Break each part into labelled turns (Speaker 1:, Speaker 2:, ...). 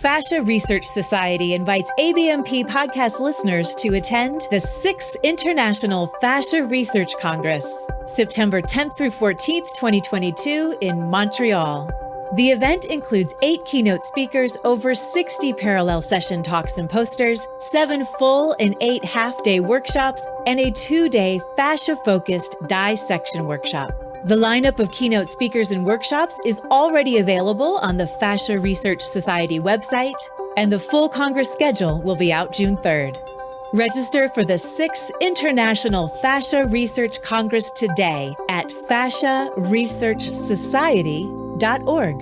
Speaker 1: Fascia Research Society invites ABMP podcast listeners to attend the 6th International Fascia Research Congress, September 10th through 14th, 2022 in Montreal. The event includes 8 keynote speakers, over 60 parallel session talks and posters, 7 full and 8 half-day workshops, and a 2-day fascia-focused dissection workshop. The lineup of keynote speakers and workshops is already available on the Fascia Research Society website, and the full Congress schedule will be out June 3rd. Register for the 6th International Fascia Research Congress today at fasciaresearchsociety.org.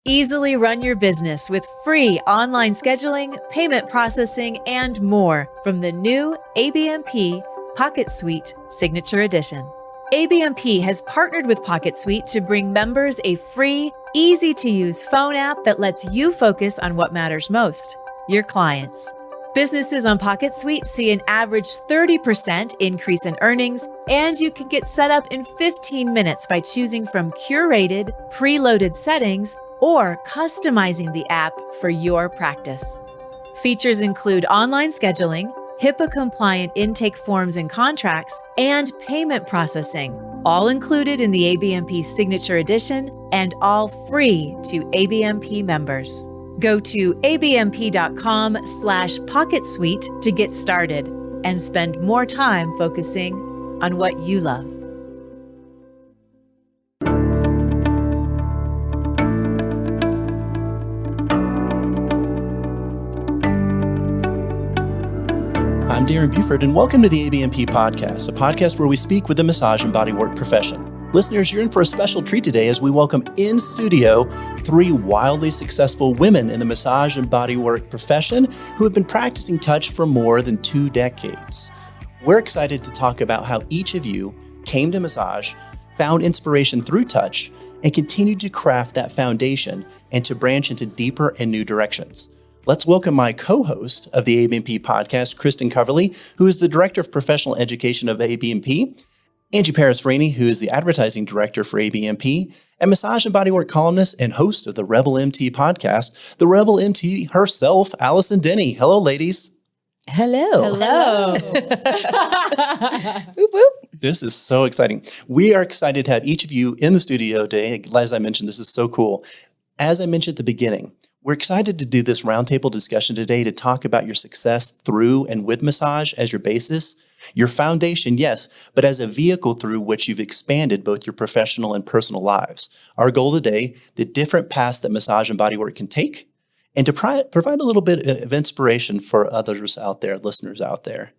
Speaker 1: Easily run your business with free online scheduling, payment processing, and more from the new ABMP Pocket Suite Signature Edition. ABMP has partnered with Pocket Suite to bring members a free, easy-to-use phone app that lets you focus on what matters most, your clients. Businesses on Pocket Suite see an average 30% increase in earnings, and you can get set up in 15 minutes by choosing from curated, preloaded settings or customizing the app for your practice. Features include online scheduling, HIPAA-compliant intake forms and contracts, and payment processing, all included in the ABMP Signature Edition and all free to ABMP members. Go to abmp.com/pocketsuite to get started and spend more time focusing on what you love.
Speaker 2: I'm Darren Buford, and welcome to the ABMP Podcast, a podcast where we speak with the massage and bodywork profession. Listeners, you're in for a special treat today as we welcome in studio 3 wildly successful women in the massage and bodywork profession who have been practicing touch for more than 2 decades. We're excited to talk about how each of you came to massage, found inspiration through touch, and continued to craft that foundation and to branch into deeper and new directions. Let's welcome my co-host of the ABMP podcast, Kristin Coverly, who is the Director of Professional Education of ABMP, Angie Parris-Raney, who is the Advertising Director for ABMP, and massage and bodywork columnist and host of the Rebel MT podcast, the Rebel MT herself, Allison Denney. Hello, ladies.
Speaker 3: Hello.
Speaker 1: Hello.
Speaker 3: Whoop, whoop.
Speaker 2: This is so exciting. We are excited to have each of you in the studio today. As I mentioned, this is so cool. As I mentioned at the beginning, we're excited to do this roundtable discussion today to talk about your success through and with massage as your basis, your foundation, yes, but as a vehicle through which you've expanded both your professional and personal lives. Our goal today, the different paths that massage and bodywork can take, and to provide a little bit of inspiration for others out there, listeners out there.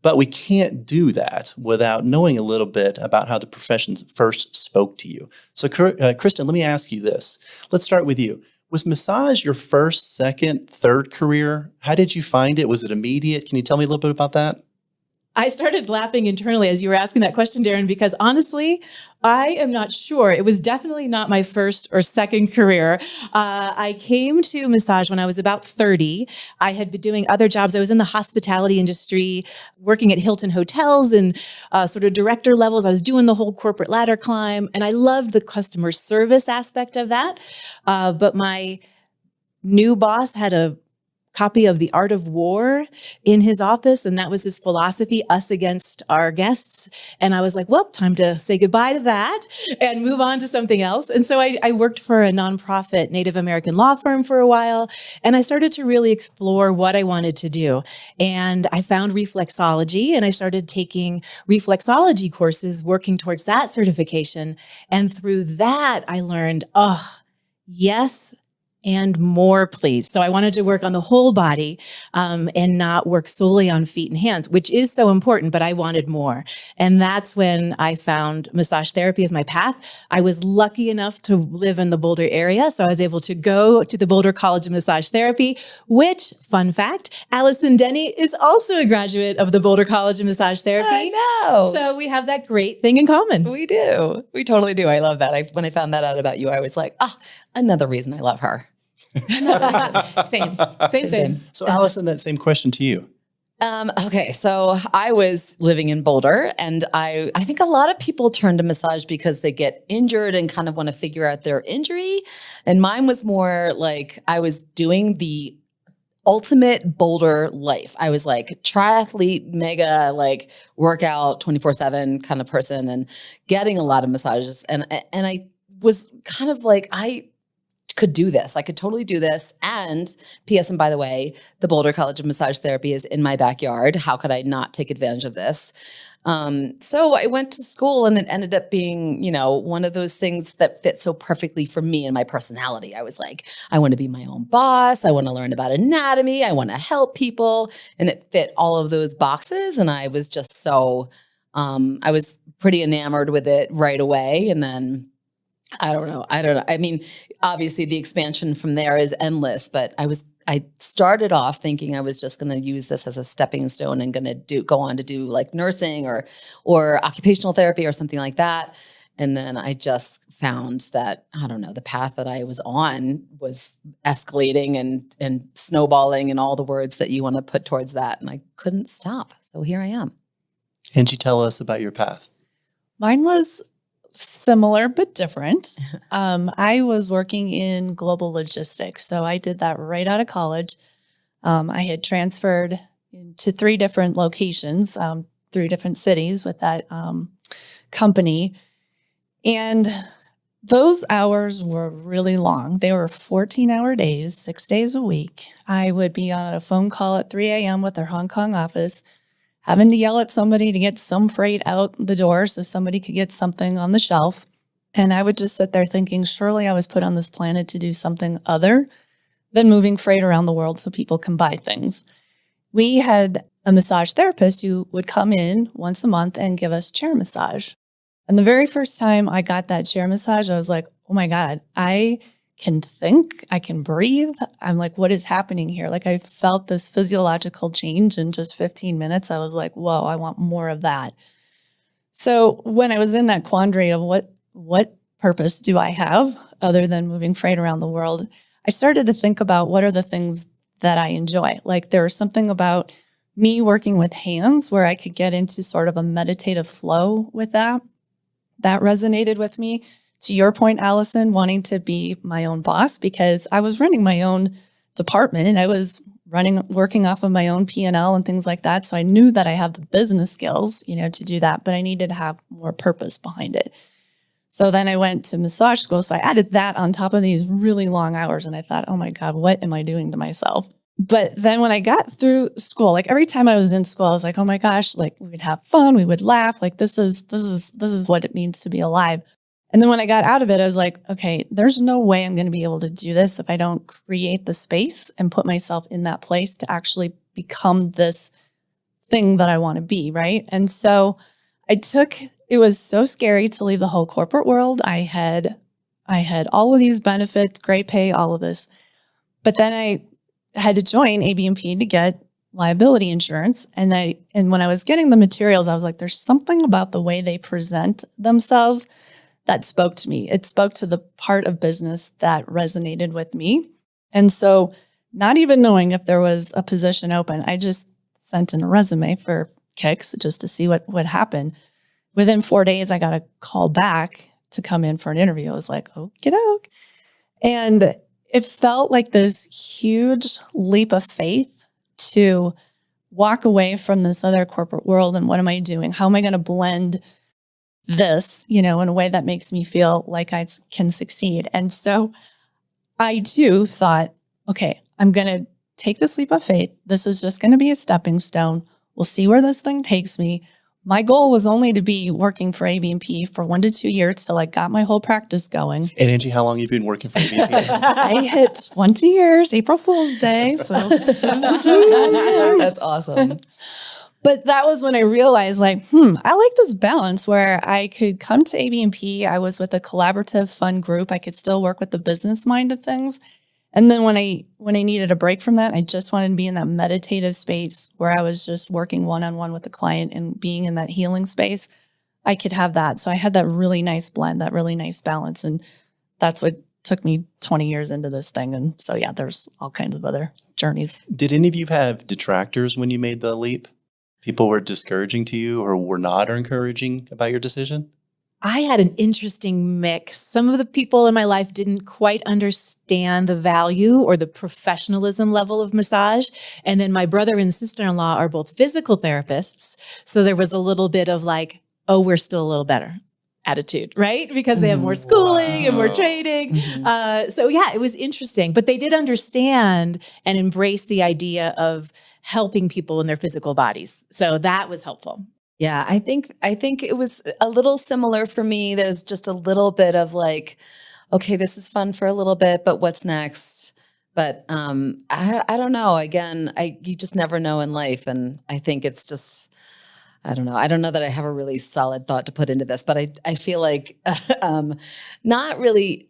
Speaker 2: But we can't do that without knowing a little bit about how the profession first spoke to you. So, Kristin, let me ask you this. Let's start with you. Was massage your first, second, third career? How did you find it? Was it immediate? Can you tell me a little bit about that?
Speaker 3: I started laughing internally as you were asking that question, Darren, because honestly, I am not sure. It was definitely not my first or second career. I came to massage when I was about 30. I had been doing other jobs. I was in the hospitality industry, working at Hilton hotels and sort of director levels. I was doing the whole corporate ladder climb, and I loved the customer service aspect of that. But my new boss had a copy of The Art of War in his office, and that was his philosophy, us against our guests. And I was like, well, time to say goodbye to that and move on to something else. And so I worked for a nonprofit Native American law firm for a while, and I started to really explore what I wanted to do. And I found reflexology, and I started taking reflexology courses, working towards that certification. And through that, I learned, yes, and more, please. So I wanted to work on the whole body and not work solely on feet and hands, which is so important, but I wanted more. And that's when I found massage therapy as my path. I was lucky enough to live in the Boulder area, so I was able to go to the Boulder College of Massage Therapy, which, fun fact, Allison Denney is also a graduate of the Boulder College of Massage Therapy.
Speaker 4: I know.
Speaker 3: So we have that great thing in common.
Speaker 4: We do. We totally do. I love that. When I found that out about you, I was like, another reason I love her.
Speaker 3: Same.
Speaker 2: So Allison, that same question to you.
Speaker 4: Okay, so I was living in Boulder, and I think a lot of people turn to massage because they get injured and kind of want to figure out their injury. And mine was more like I was doing the ultimate Boulder life. I was like triathlete, mega like workout 24/7 kind of person, and getting a lot of massages. And I was kind of like, I could do this. I could totally do this. And P.S. And by the way, the Boulder College of Massage Therapy is in my backyard. How could I not take advantage of this? So I went to school, and it ended up being, one of those things that fit so perfectly for me and my personality. I was like, I want to be my own boss. I want to learn about anatomy. I want to help people. And it fit all of those boxes. And I was just I was pretty enamored with it right away. And then I don't know. I mean, obviously the expansion from there is endless, but I started off thinking I was just going to use this as a stepping stone and going to go on to do like nursing or occupational therapy or something like that. And then I just found that, I don't know, the path that I was on was escalating and snowballing and all the words that you want to put towards that. And I couldn't stop. So here I am.
Speaker 2: Angie, tell us about your path.
Speaker 5: Mine was similar but different. I was working in global logistics, so I did that right out of college. I had transferred to 3 different locations, 3 different cities with that company, and those hours were really long. They were 14-hour days, 6 days a week. I would be on a phone call at 3 a.m. with their Hong Kong office, having to yell at somebody to get some freight out the door so somebody could get something on the shelf. And I would just sit there thinking, surely I was put on this planet to do something other than moving freight around the world so people can buy things. We had a massage therapist who would come in once a month and give us chair massage. And the very first time I got that chair massage, I was like, oh my God, I can think, I can breathe. I'm like, what is happening here? Like, I felt this physiological change in just 15 minutes. I was like, whoa, I want more of that. So when I was in that quandary of what purpose do I have other than moving freight around the world, I started to think about what are the things that I enjoy. Like, there was something about me working with hands where I could get into sort of a meditative flow with that. That resonated with me. To your point, Allison, wanting to be my own boss, because I was running my own department and I was working off of my own P&L and things like that. So I knew that I had the business skills, to do that, but I needed to have more purpose behind it. So then I went to massage school. So I added that on top of these really long hours. And I thought, oh my God, what am I doing to myself? But then when I got through school, like every time I was in school, I was like, oh my gosh, like we would have fun, we would laugh. Like this is what it means to be alive. And then when I got out of it, I was like, okay, there's no way I'm going to be able to do this if I don't create the space and put myself in that place to actually become this thing that I want to be, right? And so it was so scary to leave the whole corporate world. I had all of these benefits, great pay, all of this. But then I had to join ABMP to get liability insurance. And when I was getting the materials, I was like, there's something about the way they present themselves that spoke to me. It spoke to the part of business that resonated with me. And so not even knowing if there was a position open, I just sent in a resume for kicks just to see what would happen. Within 4 days, I got a call back to come in for an interview. I was like, okie doke. And it felt like this huge leap of faith to walk away from this other corporate world. And what am I doing? How am I going to blend this, in a way that makes me feel like I can succeed? And so I too thought, okay, I'm going to take this leap of faith. This is just going to be a stepping stone. We'll see where this thing takes me. My goal was only to be working for ABMP for 1 to 2 years till I got my whole practice going.
Speaker 2: And Angie, how long have you been working for ABMP?
Speaker 5: I hit 20 years, April Fool's Day. So
Speaker 4: That's awesome.
Speaker 5: But that was when I realized, I like this balance where I could come to ABMP. I was with a collaborative, fun group. I could still work with the business mind of things. And then when I needed a break from that, I just wanted to be in that meditative space where I was just working one-on-one with the client and being in that healing space. I could have that. So I had that really nice blend, that really nice balance. And that's what took me 20 years into this thing. And so, yeah, there's all kinds of other journeys.
Speaker 2: Did any of you have detractors when you made the leap? People were discouraging to you or were not encouraging about your decision?
Speaker 3: I had an interesting mix. Some of the people in my life didn't quite understand the value or the professionalism level of massage. And then my brother and sister-in-law are both physical therapists. So there was a little bit of like, oh, we're still a little better attitude, right? Because they have more schooling and more training. So yeah, it was interesting. But they did understand and embrace the idea of helping people in their physical bodies. So that was helpful.
Speaker 4: Yeah, I think it was a little similar for me. There's just a little bit of like, okay, this is fun for a little bit, but what's next? But I don't know. Again, you just never know in life, and I think it's just, I don't know. I don't know that I have a really solid thought to put into this, but I feel like not really.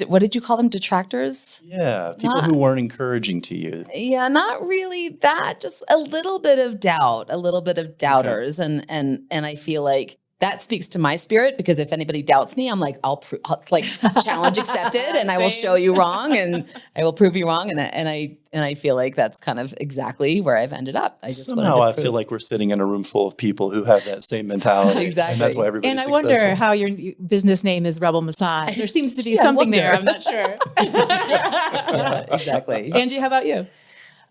Speaker 4: What did you call them? Detractors?
Speaker 2: Yeah, people who weren't encouraging to you.
Speaker 4: Yeah, not really that. Just a little bit of doubt, a little bit of doubters, and I feel like that speaks to my spirit, because if anybody doubts me, I'm like, I'll like challenge accepted, and I will show you wrong, and I will prove you wrong, and I feel like that's kind of exactly where I've ended up. I just
Speaker 2: somehow I feel like we're sitting in a room full of people who have that same mentality.
Speaker 4: Exactly,
Speaker 2: and that's why everybody's
Speaker 3: And I
Speaker 2: successful.
Speaker 3: wonder how your business name is Rebel Massage. There seems to be something there. I'm not sure.
Speaker 4: Yeah, exactly.
Speaker 3: Angie, how about you?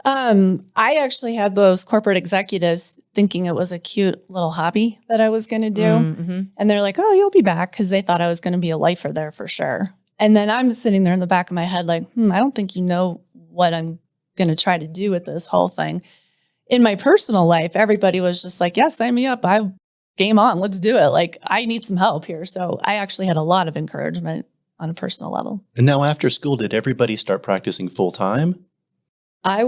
Speaker 5: I actually had those corporate executives thinking it was a cute little hobby that I was going to do. And they're like, oh, you'll be back, because they thought I was going to be a lifer there for sure. And then I'm sitting there in the back of my head like, I don't think you know what I'm going to try to do with this whole thing. In my personal life, everybody was just like, yeah, sign me up. I game on. Let's do it. Like, I need some help here. So I actually had a lot of encouragement on a personal level.
Speaker 2: And now after school, did everybody start practicing full time?
Speaker 4: I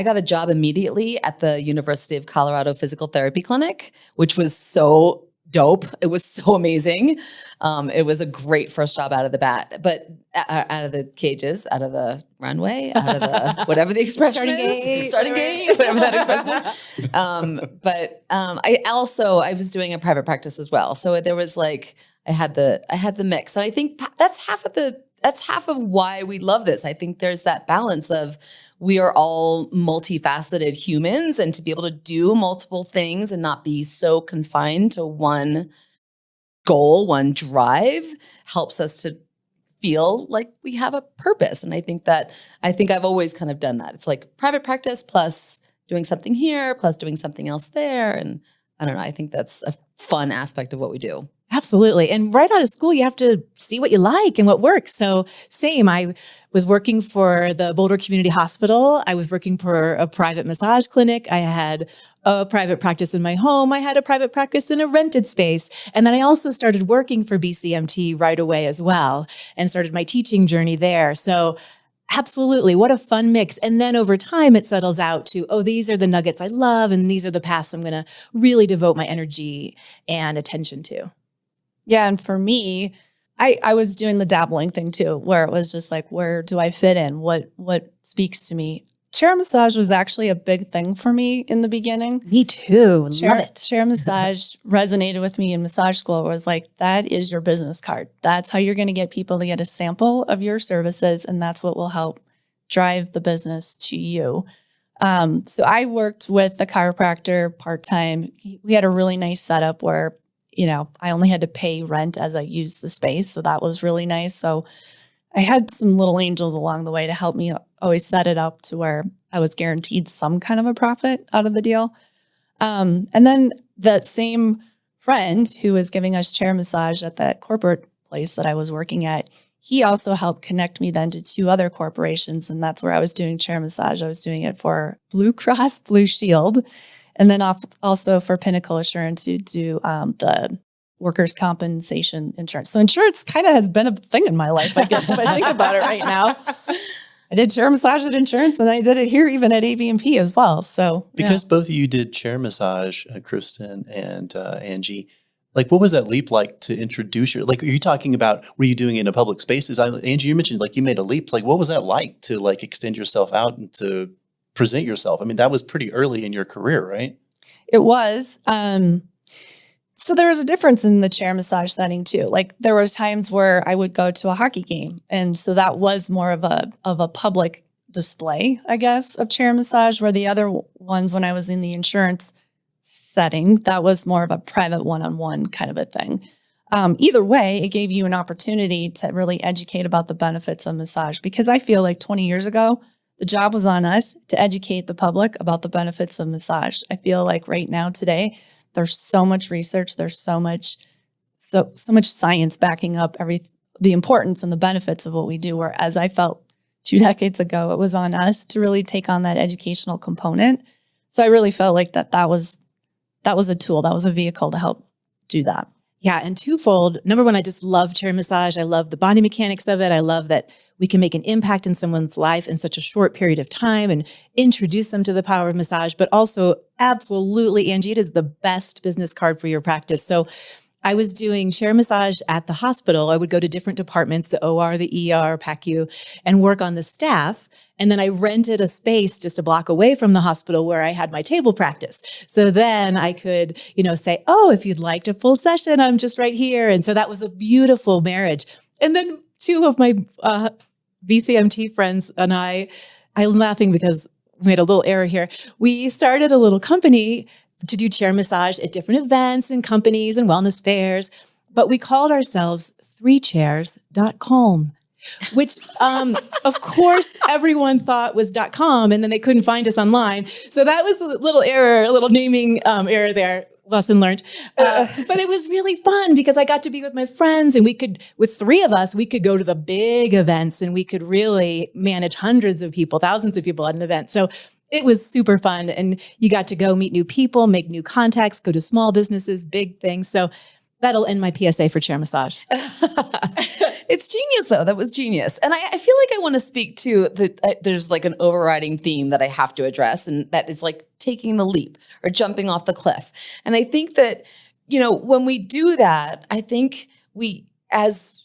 Speaker 4: got a job immediately at the University of Colorado Physical Therapy Clinic, which was so dope. It was so amazing. It was a great first job out of the bat, but out of the cages, out of the runway, out of the, whatever the expression starting gate, whatever that expression is. I was doing a private practice as well. So there was like, I had the mix. And I think that's half of why we love this. I think there's that balance of, we are all multifaceted humans, and to be able to do multiple things and not be so confined to one goal, one drive, helps us to feel like we have a purpose. And I think I've always kind of done that. It's like private practice plus doing something here, plus doing something else there. And I don't know, I think that's a fun aspect of what we do.
Speaker 3: Absolutely. And right out of school, you have to see what you like and what works. So same, I was working for the Boulder Community Hospital. I was working for a private massage clinic. I had a private practice in my home. I had a private practice in a rented space. And then I also started working for BCMT right away as well, and started my teaching journey there. So absolutely. What a fun mix. And then over time, it settles out to, oh, these are the nuggets I love, and these are the paths I'm going to really devote my energy and attention to.
Speaker 5: Yeah. And for me, I was doing the dabbling thing too, where it was just like, where do I fit in? What speaks to me? Chair massage was actually a big thing for me in the beginning.
Speaker 3: Me too. Love it.
Speaker 5: Chair massage resonated with me in massage school. It was like, that is your business card. That's how you're going to get people to get a sample of your services. And that's what will help drive the business to you. So I worked with a chiropractor part-time. We had a really nice setup where, I only had to pay rent as I used the space. So that was really nice. So I had some little angels along the way to help me always set it up to where I was guaranteed some kind of a profit out of the deal. And then that same friend who was giving us chair massage at that corporate place that I was working at, he also helped connect me then to 2 other corporations. And that's where I was doing chair massage. I was doing it for Blue Cross Blue Shield. And then also for Pinnacle Assurance, to do the workers' compensation insurance. So insurance kind of has been a thing in my life, I guess, if I think about it right now. I did chair massage at insurance, and I did it here even at ABMP as well. So
Speaker 2: because both of you did chair massage, Kristin and Angie, like, what was that leap like to introduce are you talking about, were you doing it in a public spaces? Angie, you mentioned you made a leap. Like, what was that like to extend yourself out and to present yourself? I mean, that was pretty early in your career, right?
Speaker 5: It was. So there was a difference in the chair massage setting too. Like there was times where I would go to a hockey game. And so that was more of a public display, I guess, of chair massage, where the other ones, when I was in the insurance setting, that was more of a private one-on-one kind of a thing. Either way, it gave you an opportunity to really educate about the benefits of massage, because I feel like 20 years ago, the job was on us to educate the public about the benefits of massage. I feel like right now today, there's so much research, there's so much science backing up the importance and the benefits of what we do. Whereas I felt 2 decades ago, it was on us to really take on that educational component. So I really felt like that was a tool, that was a vehicle to help do that.
Speaker 3: Yeah, and twofold. Number one, I just love chair massage. I love the body mechanics of it. I love that we can make an impact in someone's life in such a short period of time and introduce them to the power of massage. But also, absolutely, Angie, it is the best business card for your practice. So I was doing chair massage at the hospital. I would go to different departments, the OR, the ER, PACU, and work on the staff. And then I rented a space just a block away from the hospital where I had my table practice. So then I could, say, oh, if you'd like a full session, I'm just right here. And so that was a beautiful marriage. And then 2 of my VCMT friends and I'm laughing because we made a little error here. We started a little company to do chair massage at different events and companies and wellness fairs, but we called ourselves 3chairs.com, which of course everyone thought was .com, and then they couldn't find us online. So that was a little error, a little naming error there. Lesson learned. But it was really fun because I got to be with my friends, and with 3 of us, we could go to the big events and we could really manage hundreds of people, thousands of people at an event. So it was super fun, and you got to go meet new people, make new contacts, go to small businesses, big things. So that'll end my PSA for chair massage.
Speaker 4: It's genius, though. That was genius. And I feel like I want to speak to there's like an overriding theme that I have to address, and that is like taking the leap or jumping off the cliff. And I think that, when we do that, I think we, as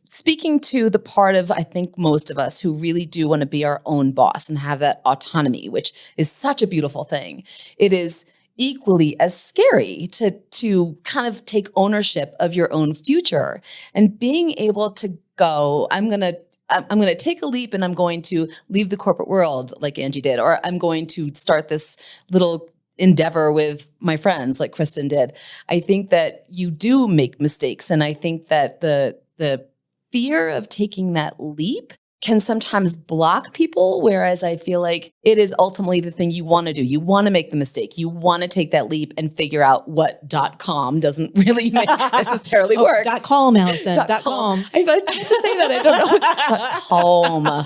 Speaker 4: speaking to the part of, I think, most of us who really do want to be our own boss and have that autonomy, which is such a beautiful thing. It is equally as scary to kind of take ownership of your own future, and being able to go, I'm going to take a leap, and I'm going to leave the corporate world like Angie did, or I'm going to start this little endeavor with my friends like Kristin did. I think that you do make mistakes. And I think that the fear of taking that leap can sometimes block people, whereas I feel like it is ultimately the thing you want to do. You want to make the mistake. You want to take that leap and figure out what .com doesn't really necessarily work.
Speaker 3: .com, Allison. .com.
Speaker 4: I tried to say that. I don't know.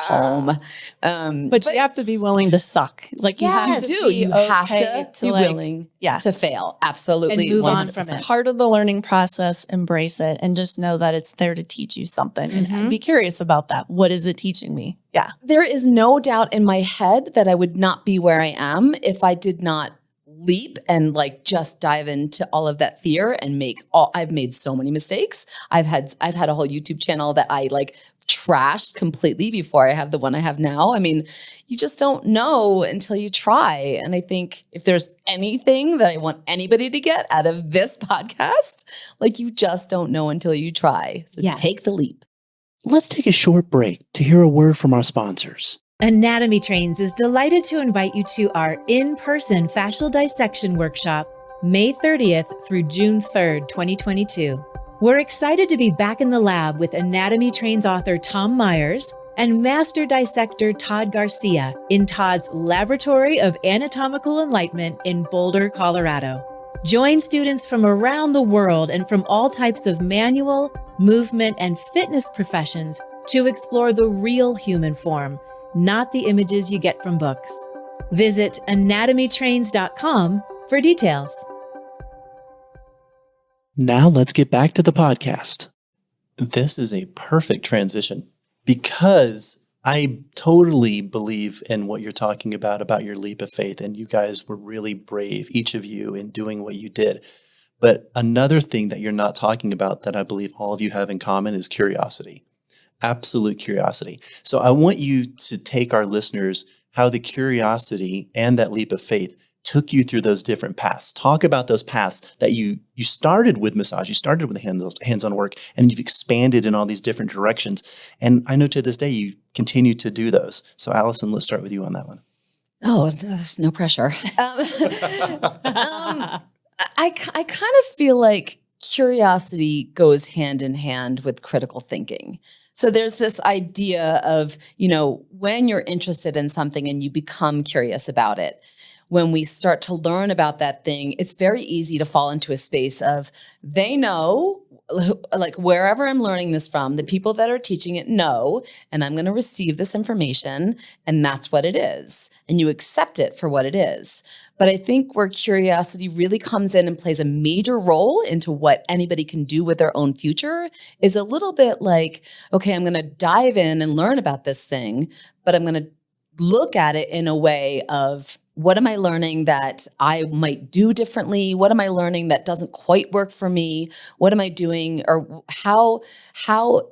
Speaker 4: .com.
Speaker 5: But you have to be willing to suck. Like you have to
Speaker 4: be willing to fail. Absolutely.
Speaker 3: And move on from it.
Speaker 5: Part of the learning process, embrace it, and just know that it's there to teach you something, and be curious about that. What is it teaching me? Yeah.
Speaker 4: There is no doubt in my head that I would not be where I am if I did not leap and just dive into all of that fear and I've made so many mistakes. I've had a whole YouTube channel that I trashed completely before I have the one I have now. I mean, you just don't know until you try. And I think if there's anything that I want anybody to get out of this podcast, you just don't know until you try. So take the leap.
Speaker 2: Let's take a short break to hear a word from our sponsors.
Speaker 1: Anatomy Trains is delighted to invite you to our in-person fascial dissection workshop, May 30th through June 3rd, 2022. We're excited to be back in the lab with Anatomy Trains author Tom Myers and master dissector Todd Garcia in Todd's Laboratory of Anatomical Enlightenment in Boulder, Colorado. Join students from around the world and from all types of manual, movement, and fitness professions to explore the real human form, not the images you get from books. Visit anatomytrains.com for details.
Speaker 2: Now let's get back to the podcast. This is a perfect transition because I totally believe in what you're talking about your leap of faith, and you guys were really brave, each of you, in doing what you did. But another thing that you're not talking about that I believe all of you have in common is curiosity, absolute curiosity. So I want you to take our listeners how the curiosity and that leap of faith took you through those different paths. Talk about those paths that you started with massage, you started with hands-on work, and you've expanded in all these different directions. And I know to this day you continue to do those. So Allison, let's start with you on that one.
Speaker 4: Oh, there's no pressure. I kind of feel like curiosity goes hand in hand with critical thinking. So there's this idea of, when you're interested in something and you become curious about it, when we start to learn about that thing, it's very easy to fall into a space of they know, like wherever I'm learning this from, the people that are teaching it know, and I'm going to receive this information, and that's what it is. And you accept it for what it is. But I think where curiosity really comes in and plays a major role into what anybody can do with their own future is a little bit like, okay, I'm going to dive in and learn about this thing, but I'm going to look at it in a way of, what am I learning that I might do differently? What am I learning that doesn't quite work for me? What am I doing? Or how,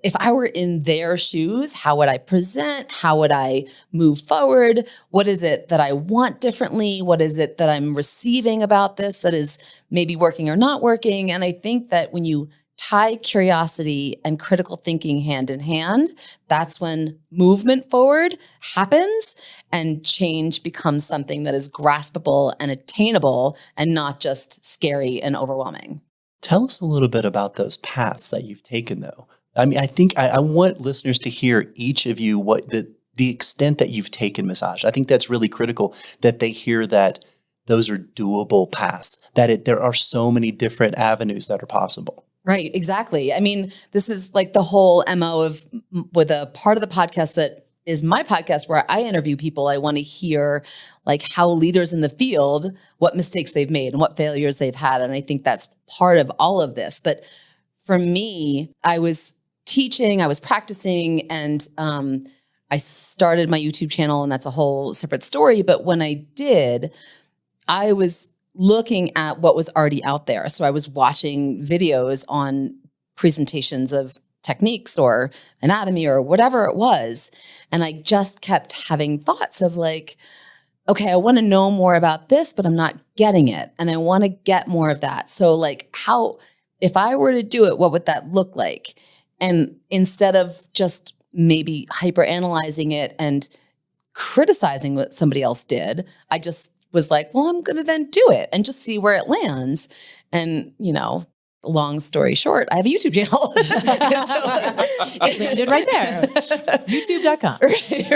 Speaker 4: if I were in their shoes, how would I present? How would I move forward? What is it that I want differently? What is it that I'm receiving about this that is maybe working or not working? And I think that when you tie curiosity and critical thinking hand in hand, that's when movement forward happens and change becomes something that is graspable and attainable and not just scary and overwhelming.
Speaker 2: Tell us a little bit about those paths that you've taken, though. I mean, I think I want listeners to hear each of you, what the extent that you've taken massage. I think that's really critical, that they hear that those are doable paths, that there are so many different avenues that are possible.
Speaker 4: Right, exactly. I mean, this is like the whole MO of with a part of the podcast that is my podcast where I interview people. I want to hear like how leaders in the field, what mistakes they've made and what failures they've had. And I think that's part of all of this. But for me, I was teaching, I was practicing, and I started my YouTube channel, and that's a whole separate story. But when I did, I was looking at what was already out there. So I was watching videos on presentations of techniques or anatomy or whatever it was. And I just kept having thoughts of like, okay, I want to know more about this, but I'm not getting it. And I want to get more of that. So like if I were to do it, what would that look like? And instead of just maybe hyper analyzing it and criticizing what somebody else did, I just was like, well, I'm going to then do it and just see where it lands. And, long story short, I have a YouTube channel.
Speaker 3: It landed right there. YouTube.com.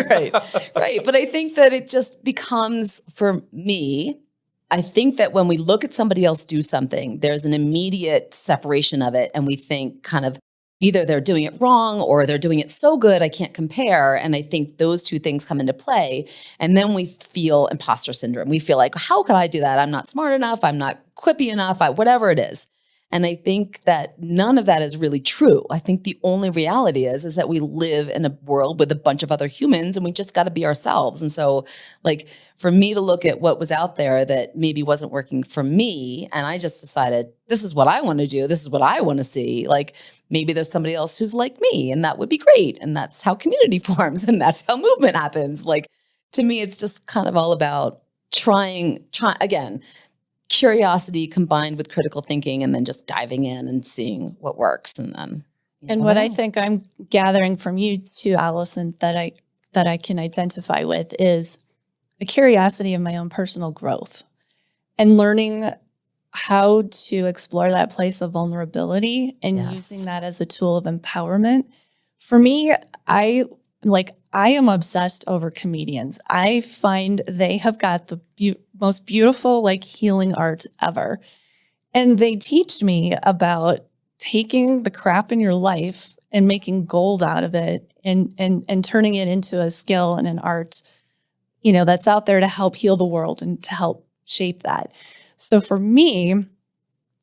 Speaker 4: Right. But I think that it just becomes, for me, I think that when we look at somebody else do something, there's an immediate separation of it. And we think kind of either they're doing it wrong or they're doing it so good I can't compare. And I think those two things come into play. And then we feel imposter syndrome. We feel like, how could I do that? I'm not smart enough. I'm not quippy enough. Whatever it is. And I think that none of that is really true. I think the only reality is that we live in a world with a bunch of other humans and we just got to be ourselves. And so like for me to look at what was out there that maybe wasn't working for me, and I just decided, this is what I want to do. This is what I want to see. Like maybe there's somebody else who's like me and that would be great. And that's how community forms and that's how movement happens. Like to me, it's just kind of all about trying again, curiosity combined with critical thinking and then just diving in and seeing what works. And then,
Speaker 5: and what I think I'm gathering from you too, Allison, that I can identify with is a curiosity of my own personal growth and learning how to explore that place of vulnerability and using that as a tool of empowerment. For me, I am obsessed over comedians. I find they have got the most beautiful, like healing art ever. And they teach me about taking the crap in your life and making gold out of it and turning it into a skill and an art, that's out there to help heal the world and to help shape that. So for me,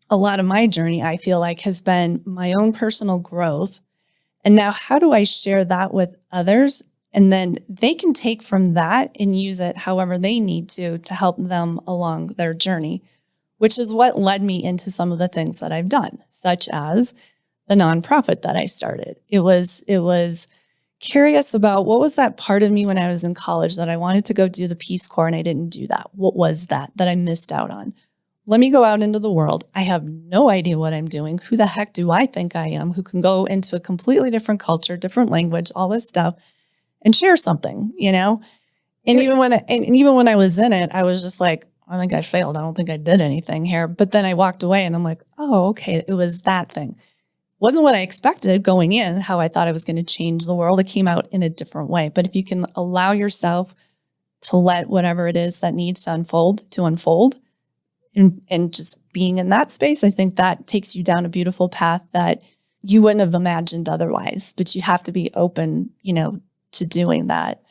Speaker 5: a lot of my journey, I feel like, has been my own personal growth. And now how do I share that with others? And then they can take from that and use it however they need to help them along their journey, which is what led me into some of the things that I've done, such as the nonprofit that I started. It was curious about what was that part of me when I was in college that I wanted to go do the Peace Corps and I didn't do that. What was that I missed out on? Let me go out into the world. I have no idea what I'm doing. Who the heck do I think I am? Who can go into a completely different culture, different language, all this stuff, and share something, you know? And even when I was in it, I was just like, I think I failed. I don't think I did anything here. But then I walked away and I'm like, oh, okay, it was that thing. Wasn't what I expected going in, how I thought I was going to change the world. It came out in a different way. But if you can allow yourself to let whatever it is that needs to unfold, and just being in that space, I think that takes you down a beautiful path that you wouldn't have imagined otherwise. But you have to be open, you know, to doing that.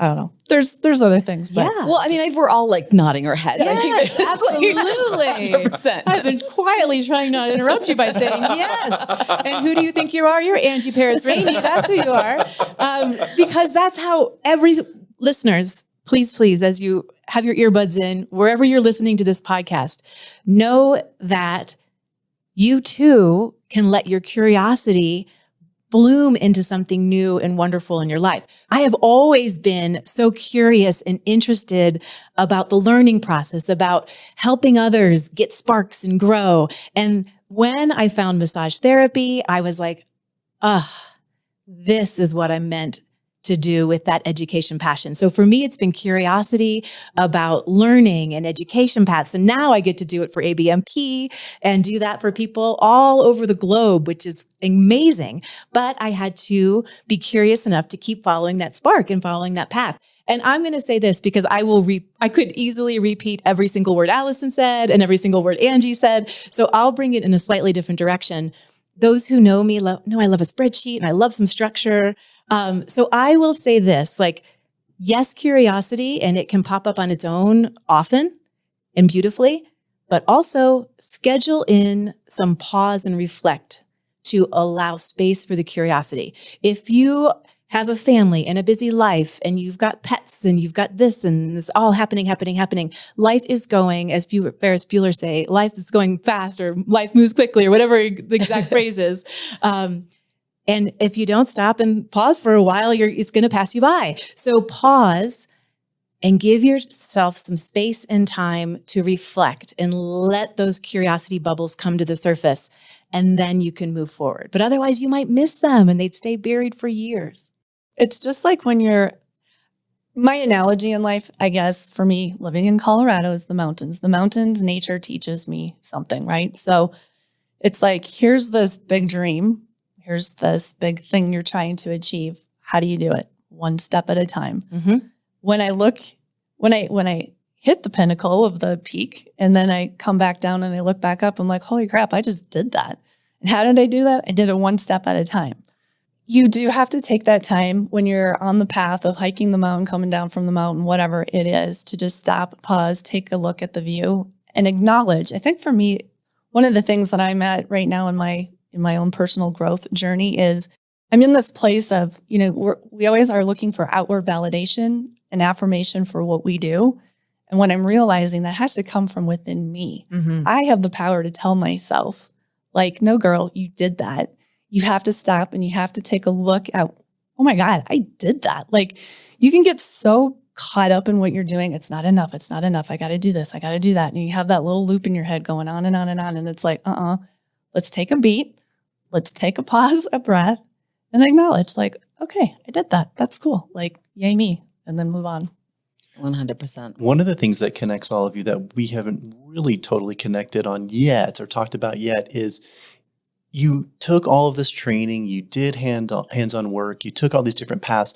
Speaker 5: I don't know. There's other things. But
Speaker 3: Yeah.
Speaker 4: Well, I mean, we're all like nodding our heads. I think
Speaker 3: Yes,
Speaker 4: that's like
Speaker 3: absolutely.
Speaker 4: 100%.
Speaker 3: I've been quietly trying not to interrupt you by saying yes. And who do you think you are? You're Angie Parris-Raney. That's who you are. Because that's how listeners, please, as you have your earbuds in, wherever you're listening to this podcast, know that you too can let your curiosity bloom into something new and wonderful in your life. I have always been so curious and interested about the learning process, about helping others get sparks and grow. And when I found massage therapy, I was like, this is what I'm meant to do with that education passion. So for me, it's been curiosity about learning and education paths. And now I get to do it for ABMP and do that for people all over the globe, which is amazing. But I had to be curious enough to keep following that spark and following that path. And I'm going to say this because I could easily repeat every single word Allison said and every single word Angie said. So I'll bring it in a slightly different direction. Those who know me know I love a spreadsheet and I love some structure. So I will say this, like, yes, curiosity, and it can pop up on its own often and beautifully, but also schedule in some pause and reflect to allow space for the curiosity. If you have a family and a busy life and you've got pets and you've got this and it's all happening. Life is going, as Ferris Bueller say, life is going fast or life moves quickly or whatever the exact phrase is. And if you don't stop and pause for a while, it's going to pass you by. So pause and give yourself some space and time to reflect and let those curiosity bubbles come to the surface. And then you can move forward. But otherwise you might miss them and they'd stay buried for years.
Speaker 5: it's just like when my analogy in life, I guess, for me, living in Colorado is the mountains. The mountains, nature teaches me something, right? So it's like, here's this big dream. Here's this big thing you're trying to achieve. How do you do it? One step at a time.
Speaker 3: Mm-hmm.
Speaker 5: When I hit the pinnacle of the peak and then I come back down and I look back up, I'm like, holy crap, I just did that. And how did I do that? I did it one step at a time. You do have to take that time when you're on the path of hiking the mountain, coming down from the mountain, whatever it is, to just stop, pause, take a look at the view and acknowledge. I think for me, one of the things that I'm at right now in my own personal growth journey is I'm in this place of, we always are looking for outward validation and affirmation for what we do. And when I'm realizing that has to come from within me,
Speaker 3: Mm-hmm.
Speaker 5: I have the power to tell myself, like, no, girl, you did that. You have to stop and you have to take a look at, oh my God, I did that. Like, you can get so caught up in what you're doing. It's not enough. It's not enough. I got to do this. I got to do that. And you have that little loop in your head going on and on and on. And it's like, let's take a beat. Let's take a pause, a breath, and acknowledge, like, okay, I did that. That's cool. Like, yay me. And then move on.
Speaker 4: 100%.
Speaker 2: One of the things that connects all of you that we haven't really totally connected on yet or talked about yet is you took all of this training, you did hands-on work, you took all these different paths,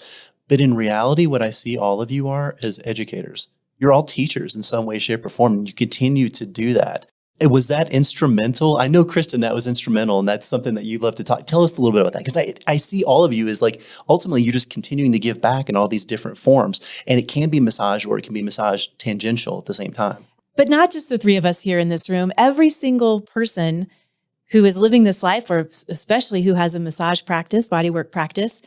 Speaker 2: but in reality, what I see all of you are as educators. You're all teachers in some way, shape, or form, and you continue to do that. Was that instrumental? I know, Kristin, that was instrumental, and that's something that you'd love to talk. Tell us a little bit about that, because I see all of you as like, ultimately, you're just continuing to give back in all these different forms, and it can be massage or it can be massage tangential at the same time.
Speaker 3: But not just the three of us here in this room. Every single person who is living this life, or especially who has a massage practice, bodywork practice,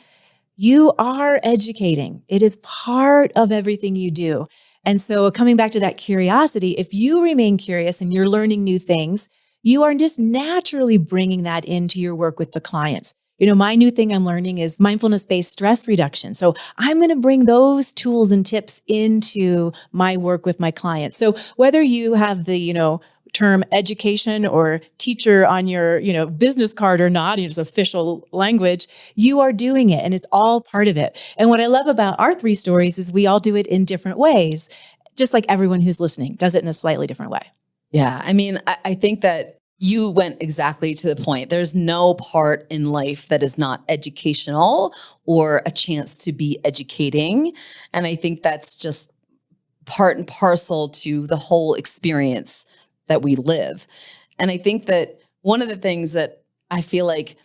Speaker 3: you are educating. It is part of everything you do. And so coming back to that curiosity, if you remain curious and you're learning new things, you are just naturally bringing that into your work with the clients. My new thing I'm learning is mindfulness-based stress reduction. So I'm going to bring those tools and tips into my work with my clients. So whether you have the, term education or teacher on your, business card or not, it's official language, you are doing it and it's all part of it. And what I love about our 3 stories is we all do it in different ways, just like everyone who's listening does it in a slightly different way.
Speaker 4: Yeah. I mean, I think that you went exactly to the point. There's no part in life that is not educational or a chance to be educating. And I think that's just part and parcel to the whole experience that we live. And I think that one of the things that I feel like,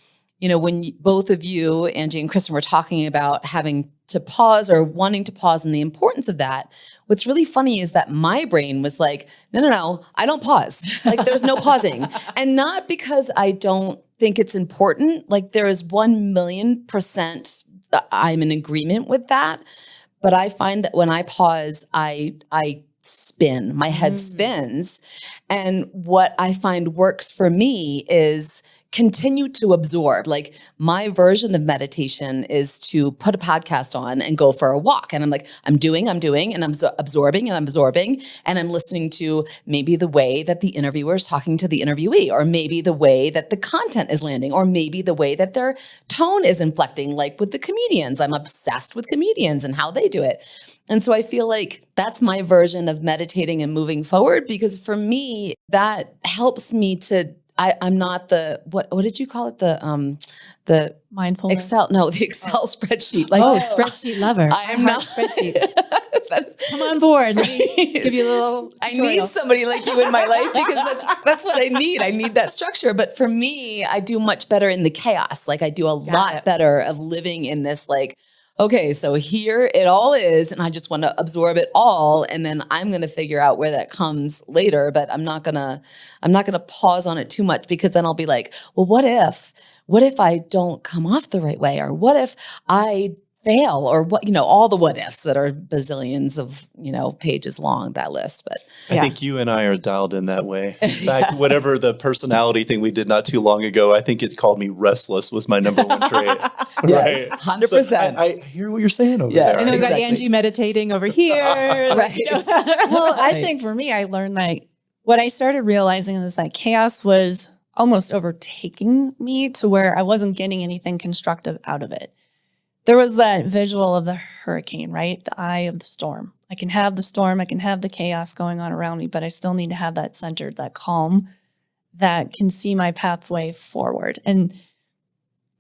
Speaker 4: when both of you, Angie and Kristin, were talking about having to pause or wanting to pause and the importance of that, what's really funny is that my brain was like, no, I don't pause. Like there's no pausing. And not because I don't think it's important. Like there is 1,000,000% I'm in agreement with that. But I find that when I pause, I spin, my head spins. And what I find works for me is continue to absorb. Like my version of meditation is to put a podcast on and go for a walk. And I'm like, I'm doing, and I'm absorbing, and I'm listening to maybe the way that the interviewer is talking to the interviewee, or maybe the way that the content is landing, or maybe the way that their tone is inflecting. Like with the comedians, I'm obsessed with comedians and how they do it. And so I feel like that's my version of meditating and moving forward, because for me, that helps me to, I'm not the, what did you call it? The
Speaker 5: mindfulness.
Speaker 4: The Excel spreadsheet. Like,
Speaker 3: spreadsheet lover.
Speaker 4: I am not
Speaker 3: spreadsheets. Come on board. Let me give you a little tutorial.
Speaker 4: I need somebody like you in my life, because that's what I need. I need that structure. But for me, I do much better in the chaos. Like I do a lot better of living in this, like, okay, so here it all is, and I just want to absorb it all, and then I'm going to figure out where that comes later. But I'm not gonna pause on it too much, because then I'll be like, well, what if I don't come off the right way, or what if I fail, or what, all the what ifs that are bazillions of, pages long, that list. But
Speaker 2: I think you and I are dialed in that way. In fact, whatever the personality thing we did not too long ago, I think it called me restless was my number one trait.
Speaker 4: Yes, 100%.
Speaker 2: So I hear what you're saying over there.
Speaker 3: And we've got Angie meditating over here.
Speaker 4: Right.
Speaker 5: Well, I think for me, I learned that what I started realizing is that chaos was almost overtaking me to where I wasn't getting anything constructive out of it. There was that visual of the hurricane, right? The eye of the storm. I can have the storm, I can have the chaos going on around me, but I still need to have that centered, that calm, that can see my pathway forward. And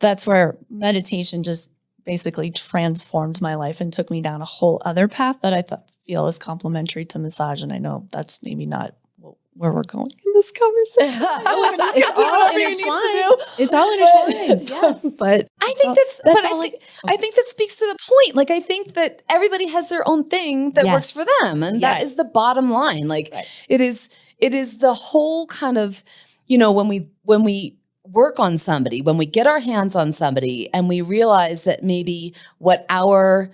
Speaker 5: that's where meditation just basically transformed my life and took me down a whole other path that I feel is complementary to massage. And I know that's maybe not where we're going in this conversation.
Speaker 3: It's all intertwined. Yes.
Speaker 5: But
Speaker 4: I think that speaks to the point. Like, I think that everybody has their own thing that works for them. And that is the bottom line. Like it is the whole kind of, when we work on somebody, when we get our hands on somebody and we realize that maybe what our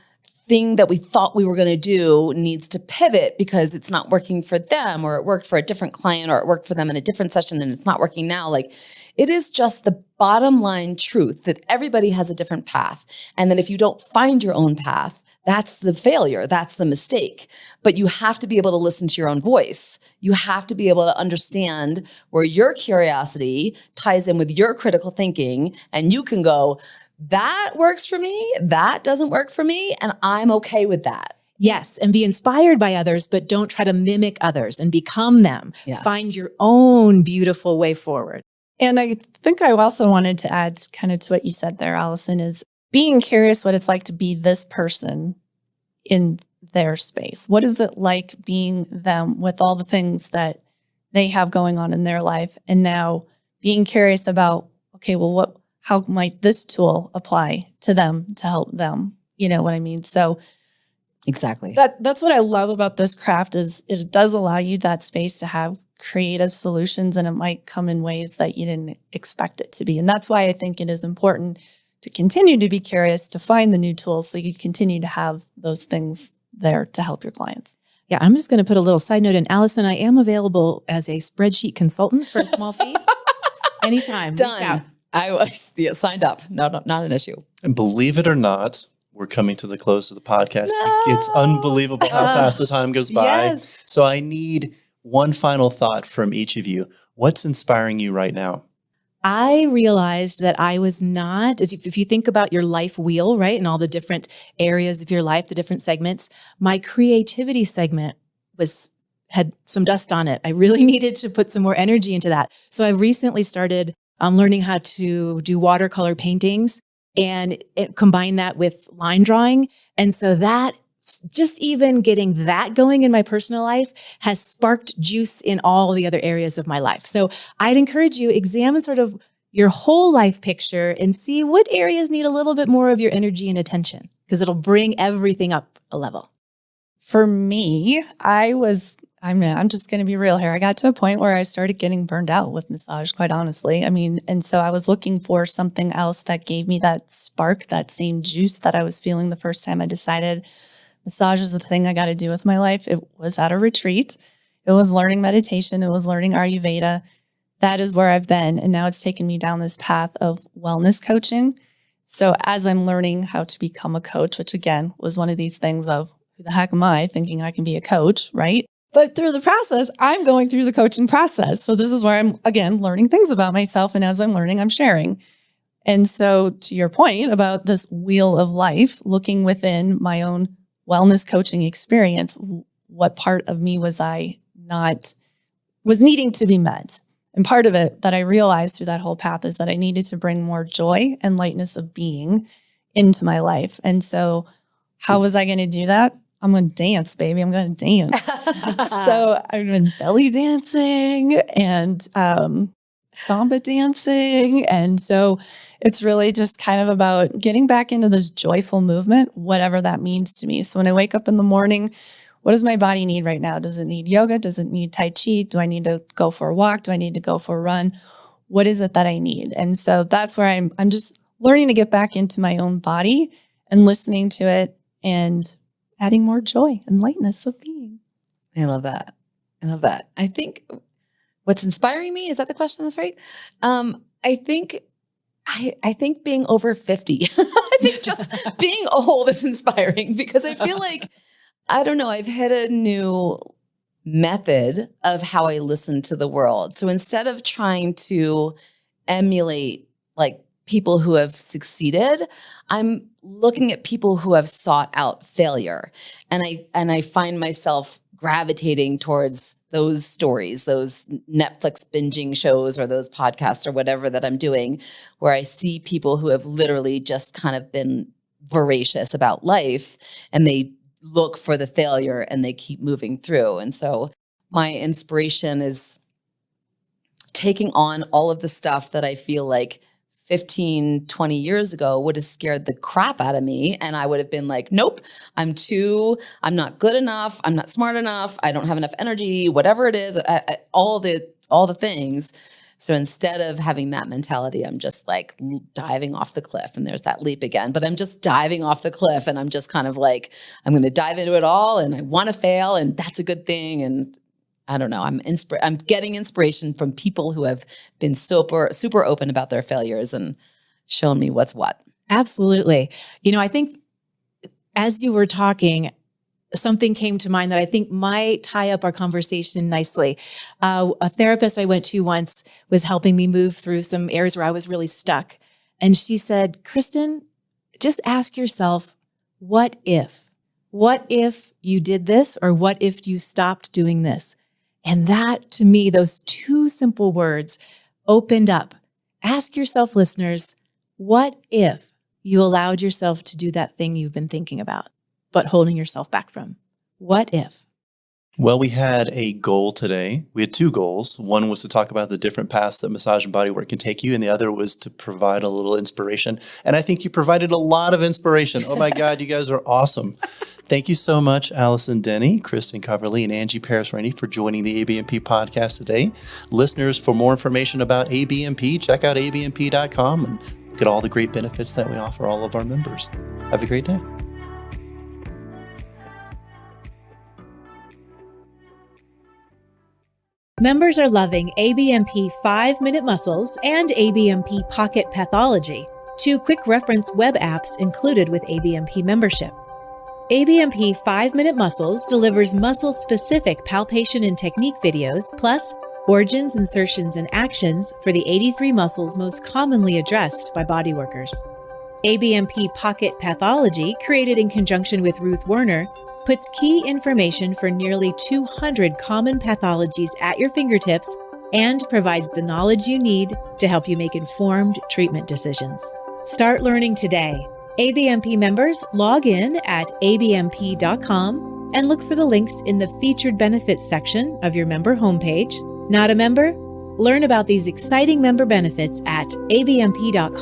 Speaker 4: thing that we thought we were going to do needs to pivot because it's not working for them, or it worked for a different client, or it worked for them in a different session and it's not working now. Like, it is just the bottom line truth that everybody has a different path. And then if you don't find your own path, that's the failure. That's the mistake. But you have to be able to listen to your own voice. You have to be able to understand where your curiosity ties in with your critical thinking, and you can go, that works for me, that doesn't work for me, and I'm okay with that.
Speaker 3: Yes, and be inspired by others, but don't try to mimic others and become them.
Speaker 4: Yeah.
Speaker 3: Find your own beautiful way forward.
Speaker 5: And I think I also wanted to add kind of to what you said there, Allison, is being curious what it's like to be this person in their space. What is it like being them with all the things that they have going on in their life? And now being curious about, okay, well, how might this tool apply to them to help them? You know what I mean? So
Speaker 4: exactly.
Speaker 5: That's what I love about this craft, is it does allow you that space to have creative solutions, and it might come in ways that you didn't expect it to be. And that's why I think it is important to continue to be curious, to find the new tools so you continue to have those things there to help your clients.
Speaker 3: Yeah, I'm just going to put a little side note in. Allison, I am available as a spreadsheet consultant for a small fee. Anytime.
Speaker 4: Done.
Speaker 3: Reach out.
Speaker 4: I was signed up. No, not an issue.
Speaker 2: And believe it or not, we're coming to the close of the podcast.
Speaker 4: No.
Speaker 2: It's unbelievable how fast the time goes by.
Speaker 3: Yes.
Speaker 2: So I need one final thought from each of you. What's inspiring you right now?
Speaker 3: I realized that I was not, if you think about your life wheel, right, and all the different areas of your life, the different segments, my creativity segment had some dust on it. I really needed to put some more energy into that. So I recently started learning how to do watercolor paintings and combine that with line drawing. And so that, just even getting that going in my personal life has sparked juice in all the other areas of my life. So I'd encourage you, examine sort of your whole life picture and see what areas need a little bit more of your energy and attention, because it'll bring everything up a level.
Speaker 5: For me, I'm just going to be real here. I got to a point where I started getting burned out with massage, quite honestly. And so I was looking for something else that gave me that spark, that same juice that I was feeling the first time I decided massage is the thing I got to do with my life. It was at a retreat. It was learning meditation. It was learning Ayurveda. That is where I've been. And now it's taken me down this path of wellness coaching. So as I'm learning how to become a coach, which again was one of these things of who the heck am I thinking I can be a coach, right? But through the process, I'm going through the coaching process. So this is where I'm, again, learning things about myself. And as I'm learning, I'm sharing. And so to your point about this wheel of life, looking within my own wellness coaching experience, what part of me was needing to be met? And part of it that I realized through that whole path is that I needed to bring more joy and lightness of being into my life. And so how was I going to do that? I'm going to dance, baby. I'm going to dance. So I've been belly dancing and samba dancing. And so it's really just kind of about getting back into this joyful movement, whatever that means to me. So when I wake up in the morning, what does my body need right now? Does it need yoga? Does it need Tai Chi? Do I need to go for a walk? Do I need to go for a run? What is it that I need? And so that's where I'm just learning to get back into my own body and listening to it and adding more joy and lightness of being.
Speaker 4: I love that. I think what's inspiring me, is that the question? That's right. I think being over 50, I think just being old is inspiring because I feel like, I don't know, I've hit a new method of how I listen to the world. So instead of trying to emulate like people who have succeeded, I'm looking at people who have sought out failure. And I find myself gravitating towards those stories, those Netflix binging shows or those podcasts or whatever that I'm doing, where I see people who have literally just kind of been voracious about life and they look for the failure and they keep moving through. And so my inspiration is taking on all of the stuff that I feel like 15, 20 years ago would have scared the crap out of me. And I would have been like, nope, I'm not good enough. I'm not smart enough. I don't have enough energy, whatever it is, all the things. So instead of having that mentality, I'm just like diving off the cliff, and there's that leap again, but I'm just diving off the cliff and I'm just kind of like, I'm going to dive into it all and I want to fail and that's a good thing. And I don't know, I'm getting inspiration from people who have been super open about their failures and shown me what's what.
Speaker 3: Absolutely. I think as you were talking, something came to mind that I think might tie up our conversation nicely. A therapist I went to once was helping me move through some areas where I was really stuck. And she said, Kristin, just ask yourself, what if? What if you did this? Or what if you stopped doing this? And that, to me, those two simple words opened up. Ask yourself, listeners, what if you allowed yourself to do that thing you've been thinking about, but holding yourself back from? What if?
Speaker 2: Well, we had a goal today. We had two goals. One was to talk about the different paths that massage and bodywork can take you, and the other was to provide a little inspiration. And I think you provided a lot of inspiration. Oh my God, you guys are awesome. Thank you so much, Allison Denney, Kristin Coverly, and Angie Parris-Raney for joining the ABMP podcast today. Listeners, for more information about ABMP, check out abmp.com and look at all the great benefits that we offer all of our members. Have a great day.
Speaker 1: Members are loving ABMP 5-Minute Muscles and ABMP Pocket Pathology, 2 quick reference web apps included with ABMP membership. ABMP 5-Minute Muscles delivers muscle-specific palpation and technique videos, plus origins, insertions, and actions for the 83 muscles most commonly addressed by bodyworkers. ABMP Pocket Pathology, created in conjunction with Ruth Werner, puts key information for nearly 200 common pathologies at your fingertips and provides the knowledge you need to help you make informed treatment decisions. Start learning today. ABMP members log in at abmp.com and look for the links in the Featured Benefits section of your member homepage. Not a member? Learn about these exciting member benefits at abmp.com.